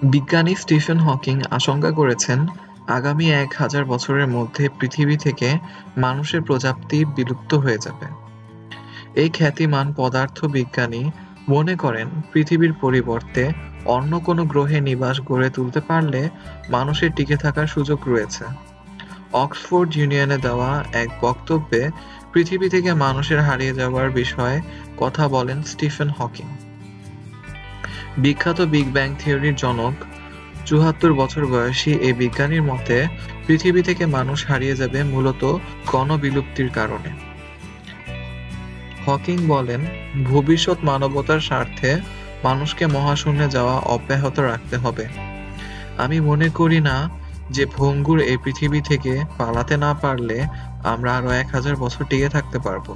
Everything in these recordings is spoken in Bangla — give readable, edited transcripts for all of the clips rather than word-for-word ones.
বিজ্ঞানী স্টিফেন হকিং আশঙ্কা করেছেন, আগামী ১,০০০ বছরের মধ্যে পৃথিবী থেকে মানুষের প্রজাতি বিলুপ্ত হয়ে যাবে। এই খ্যাতিমান পদার্থবিজ্ঞানী মনে করেন, পৃথিবীর পরিবর্তে অন্য কোনো গ্রহে নিবাস গড়ে তুলতে পারলে মানুষের টিকে থাকার সুযোগ রয়েছে। অক্সফোর্ড ইউনিয়নে দেওয়া এক বক্তব্যে পৃথিবী থেকে মানুষের হারিয়ে যাওয়ার বিষয়ে কথা বলেন স্টিফেন হকিং। বিখ্যাত বিগ ব্যাং থিওরির জনক ৭৪ বছর বয়সী এই বিজ্ঞানীর মতে, পৃথিবী থেকে মানুষ হারিয়ে যাবে মূলত গণবিলুপ্তির কারণে। হকিং বলেন, ভবিষ্যৎ মানবতার স্বার্থে মানুষকে মহাশূন্যে যাওয়া অব্যাহত রাখতে হবে। আমি মনে করি না যে ভঙ্গুর এই পৃথিবী থেকে পালাতে না পারলে আমরা আরো ১,০০০ বছর টিকে থাকতে পারবো।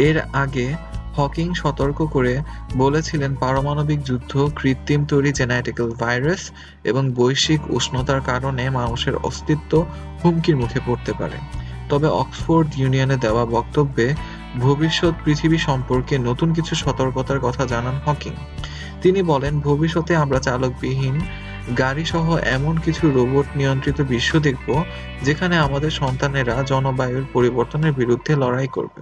এর আগে হকিং সতর্ক করে বলেছিলেন, পারমাণবিক যুদ্ধ, কৃত্রিম তৈরি জেনেটিক্যাল ভাইরাস এবং বৈশ্বিক উষ্ণতার কারণে মানুষের অস্তিত্ব হুমকির মুখে পড়তে পারে। তবে অক্সফোর্ড ইউনিয়নে দেওয়া বক্তব্যে ভবিষ্যৎ পৃথিবী সম্পর্কে নতুন কিছু সতর্কতার কথা জানান হকিং। তিনি বলেন, ভবিষ্যতে আমরা চালকবিহীন গাড়ি সহ এমন কিছু রোবট নিয়ন্ত্রিত বিশ্ব দেখব, যেখানে আমাদের সন্তানেরা জলবায়ুর পরিবর্তনের বিরুদ্ধে লড়াই করবে।